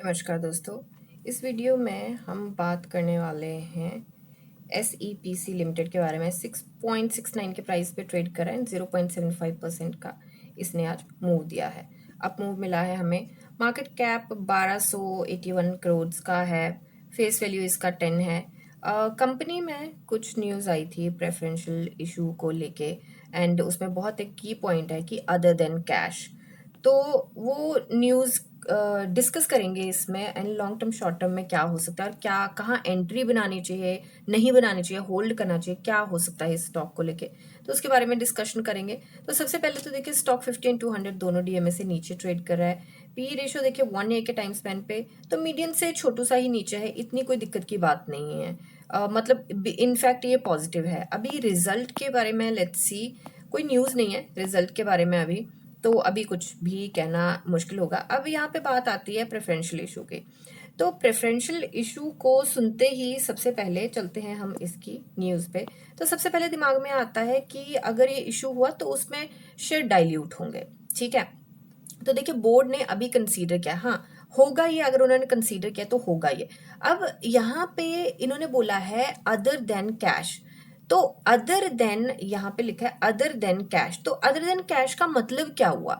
नमस्कार दोस्तों। इस वीडियो में हम बात करने वाले हैं SEPC लिमिटेड के बारे में। 6.69 के प्राइस पे ट्रेड कर रहा है। 0.75% का इसने आज मूव दिया है। अप मूव मिला है हमें। मार्केट कैप 1281 करोड़ का है। फेस वैल्यू इसका 10 है। कंपनी में कुछ न्यूज़ आई थी प्रेफरेंशियल इशू को लेके, एंड उसमें बहुत एक की पॉइंट है कि अदर देन कैश। तो वो न्यूज़ डिस्कस करेंगे इसमें, and long term short term में क्या हो सकता है और क्या कहाँ एंट्री बनानी चाहिए, नहीं बनानी चाहिए, होल्ड करना चाहिए, क्या हो सकता है इस स्टॉक को लेके, तो उसके बारे में डिस्कशन करेंगे। तो सबसे पहले तो देखिए, स्टॉक 50 एंड 200 दोनों डीएमए से नीचे ट्रेड कर रहा है। पी रेशियो देखिए 1 के टाइम स्पेन पे तो मीडियन से छोटू सा ही नीचे है, इतनी कोई दिक्कत की बात नहीं है। मतलब इनफैक्ट ये पॉजिटिव है। अभी रिजल्ट के बारे में लेट्स सी, कोई न्यूज़ नहीं है रिजल्ट के बारे में अभी, तो अभी कुछ भी कहना मुश्किल होगा। अब यहाँ पे बात आती है प्रेफरेंशियल इशू की। तो प्रेफरेंशियल इशू को सुनते ही सबसे पहले चलते हैं हम इसकी न्यूज़ पे। तो सबसे पहले दिमाग में आता है कि अगर ये इशू हुआ तो उसमें शेयर डाइल्यूट होंगे, ठीक है। तो देखिए, बोर्ड ने अभी कंसीडर किया, हाँ होगा ये, अगर उन्होंने कंसीडर किया तो होगा ये। अब यहाँ पे इन्होंने बोला है अदर देन कैश। तो अदर देन यहाँ पे लिखा है अदर देन कैश। तो अदर देन कैश का मतलब क्या हुआ?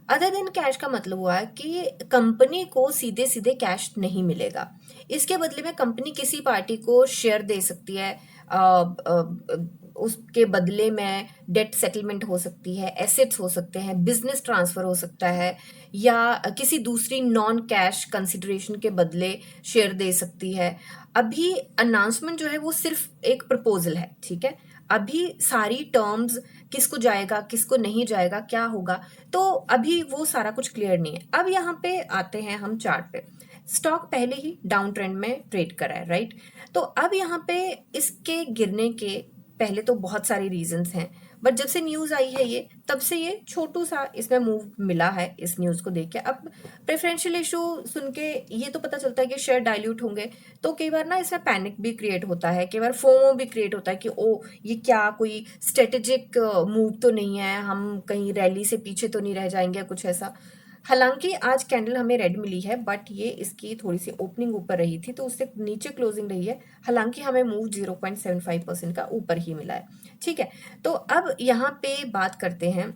अदर देन कैश का मतलब हुआ कि कंपनी को सीधे सीधे कैश नहीं मिलेगा। इसके बदले में कंपनी किसी पार्टी को शेयर दे सकती है। अ, अ, उसके बदले में डेट सेटलमेंट हो सकती है, एसेट्स हो सकते हैं, बिजनेस ट्रांसफर हो सकता है, या किसी दूसरी नॉन कैश कंसिडरेशन के बदले शेयर दे सकती है। अभी अनाउंसमेंट जो है वो सिर्फ एक प्रपोजल है, ठीक है। अभी सारी टर्म्स, किसको जाएगा किसको नहीं जाएगा, क्या होगा, तो अभी वो सारा कुछ क्लियर नहीं है। अब यहाँ पे आते हैं हम चार्ट पे। स्टॉक पहले ही डाउन ट्रेंड में ट्रेड कर रहा है, राइट। तो अब यहाँ पे इसके गिरने के पहले तो बहुत सारी रीजंस हैं, बट जब से न्यूज़ आई है ये, तब से ये छोटू सा इसमें मूव मिला है इस न्यूज़ को देख के। अब प्रेफरेंशियल इशू सुन के ये तो पता चलता है कि शेयर डाइल्यूट होंगे, तो कई बार ना इसमें पैनिक भी क्रिएट होता है, कई बार फोमो भी क्रिएट होता है कि ओ ये क्या कोई स्ट्रेटेजिक मूव तो नहीं है, हम कहीं रैली से पीछे तो नहीं रह जाएंगे, कुछ ऐसा। हालांकि आज कैंडल हमें रेड मिली है, बट ये इसकी थोड़ी सी ओपनिंग ऊपर रही थी तो उससे नीचे क्लोजिंग रही है। हालांकि हमें मूव 0.75% का ऊपर ही मिला है, ठीक है। तो अब यहाँ पे बात करते हैं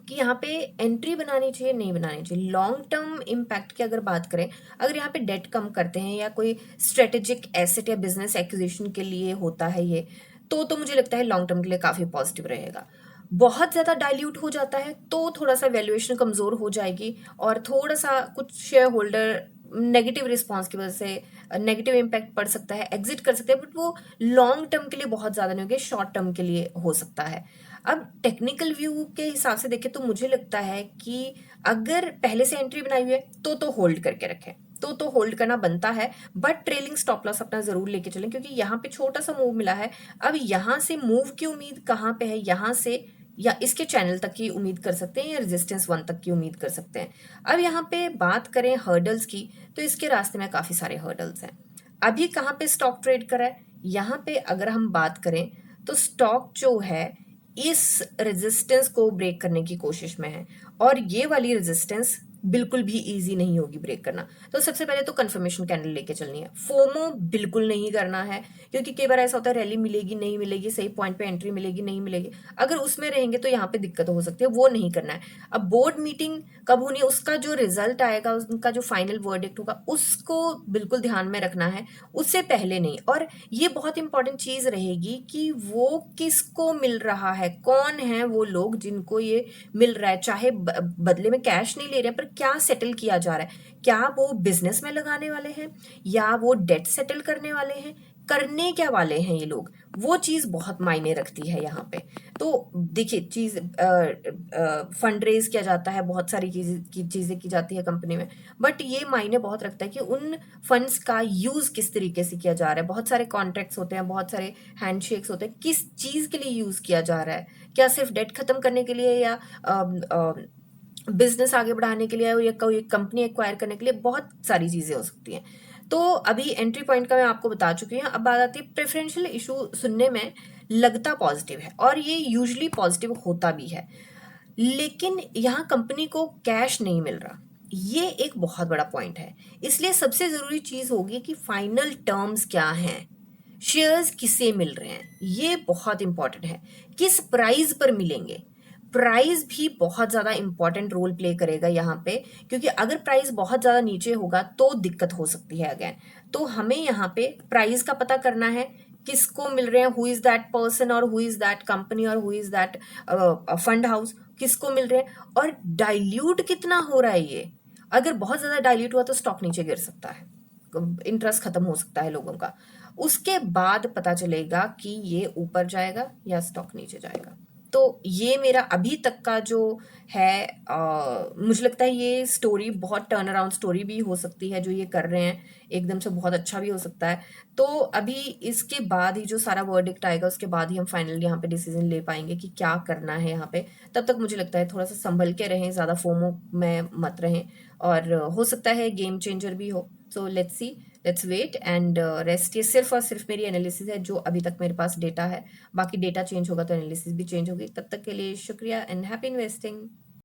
कि यहाँ पे एंट्री बनानी चाहिए नहीं बनानी चाहिए। लॉन्ग टर्म इम्पैक्ट की अगर बात करें, अगर यहाँ पे डेट कम करते हैं या कोई स्ट्रेटेजिक एसेट या बिजनेस एक्विजिशन के लिए होता है ये, तो मुझे लगता है लॉन्ग टर्म के लिए काफी पॉजिटिव रहेगा। बहुत ज्यादा डाइल्यूट हो जाता है तो थोड़ा सा वैल्यूएशन कमजोर हो जाएगी, और थोड़ा सा कुछ शेयर होल्डर नेगेटिव रिस्पॉन्स की वजह से नेगेटिव इम्पैक्ट पड़ सकता है, एग्जिट कर सकते हैं, बट वो लॉन्ग टर्म के लिए बहुत ज्यादा नहीं होगी, शॉर्ट टर्म के लिए हो सकता है। अब टेक्निकल व्यू के हिसाब से देखें तो मुझे लगता है कि अगर पहले से एंट्री बनाई हुई है तो होल्ड करके रखें, तो होल्ड करना बनता है, बट ट्रेलिंग स्टॉप लॉस अपना जरूर लेके चलें, क्योंकि यहाँ पे छोटा सा मूव मिला है। अब यहाँ से मूव की उम्मीद कहाँ पे है, यहाँ से या इसके चैनल तक की उम्मीद कर सकते हैं, या रेजिस्टेंस 1 तक की उम्मीद कर सकते हैं। अब यहाँ पे बात करें हर्डल्स की, तो इसके रास्ते में काफी सारे हर्डल्स हैं। अभी कहाँ पे स्टॉक ट्रेड करा है, यहाँ पे अगर हम बात करें तो स्टॉक जो है इस रेजिस्टेंस को ब्रेक करने की कोशिश में है, और ये वाली रेजिस्टेंस बिल्कुल भी इजी नहीं होगी ब्रेक करना। तो सबसे पहले तो कंफर्मेशन कैंडल लेके चलनी है, फोमो बिल्कुल नहीं करना है, क्योंकि कई बार ऐसा होता है रैली मिलेगी नहीं मिलेगी, सही पॉइंट पे एंट्री मिलेगी नहीं मिलेगी, अगर उसमें रहेंगे तो यहाँ पे दिक्कत हो सकती है, वो नहीं करना है। अब बोर्ड मीटिंग कब होनी है, उसका जो रिजल्ट आएगा, उनका जो फाइनल वर्डिक्ट होगा, उसको बिल्कुल ध्यान में रखना है, उससे पहले नहीं। और ये बहुत इंपॉर्टेंट चीज रहेगी कि वो किसको मिल रहा है, कौन है वो लोग जिनको ये मिल रहा है, चाहे बदले में कैश नहीं ले रहे हैं, पर क्या सेटल किया जा रहा है, क्या वो बिजनेस में लगाने वाले हैं या वो डेट सेटल करने वाले हैं, करने क्या वाले हैं ये लोग, वो चीज बहुत मायने रखती है यहाँ पे। तो देखिए, चीज फंड रेज किया जाता है, बहुत सारी चीजें की जाती है कंपनी में, बट ये मायने बहुत रखता है कि उन फंड्स का यूज किस तरीके से किया जा रहा है। बहुत सारे कॉन्ट्रैक्ट्स होते हैं, बहुत सारे हैंडशेक्स होते हैं, किस चीज के लिए यूज किया जा रहा है, क्या सिर्फ डेट खत्म करने के लिए, या बिजनेस आगे बढ़ाने के लिए, या कोई कंपनी एक्वायर करने के लिए, बहुत सारी चीजें हो सकती हैं। तो अभी एंट्री पॉइंट का मैं आपको बता चुकी हूँ। अब बात आती है प्रेफरेंशियल इशू सुनने में लगता पॉजिटिव है, और ये यूजुअली पॉजिटिव होता भी है, लेकिन यहाँ कंपनी को कैश नहीं मिल रहा। ये एक बहुत बड़ा पॉइंट है। इसलिए सबसे ज़रूरी चीज़ होगी कि फाइनल टर्म्स क्या हैं, शेयर्स किसे मिल रहे हैं, ये बहुत इंपॉर्टेंट है। किस प्राइस पर मिलेंगे, प्राइस भी बहुत ज़्यादा इंपॉर्टेंट रोल प्ले करेगा यहाँ पे, क्योंकि अगर प्राइस बहुत ज़्यादा नीचे होगा तो दिक्कत हो सकती है अगेन। तो हमें यहाँ पे प्राइस का पता करना है, किसको मिल रहे हैं, हु इज़ दैट पर्सन और हु इज़ दैट कंपनी और who is that fund house, किसको मिल रहे हैं और डाइल्यूट कितना हो रहा है ये। अगर बहुत ज़्यादा डाइल्यूट हुआ तो स्टॉक नीचे गिर सकता है, इंटरेस्ट खत्म हो सकता है लोगों का। उसके बाद पता चलेगा कि ये ऊपर जाएगा या स्टॉक नीचे जाएगा। तो ये मेरा अभी तक का जो है, मुझे लगता है ये स्टोरी बहुत टर्न अराउंड स्टोरी भी हो सकती है जो ये कर रहे हैं, एकदम से बहुत अच्छा भी हो सकता है। तो अभी इसके बाद ही जो सारा वर्डिक्ट आएगा उसके बाद ही हम फाइनली यहाँ पे डिसीजन ले पाएंगे कि क्या करना है यहाँ पे। तब तक मुझे लगता है थोड़ा सा संभल के रहें, ज़्यादा फोमो में मत रहें, और हो सकता है गेम चेंजर भी हो। So let's see, let's wait and rest. ये सिर्फ और सिर्फ मेरी एनालिसिस है जो अभी तक मेरे पास डेटा है, बाकी डेटा चेंज होगा तो एनालिसिस भी चेंज होगी। तब तक के लिए शुक्रिया एंड हैप्पी इन्वेस्टिंग।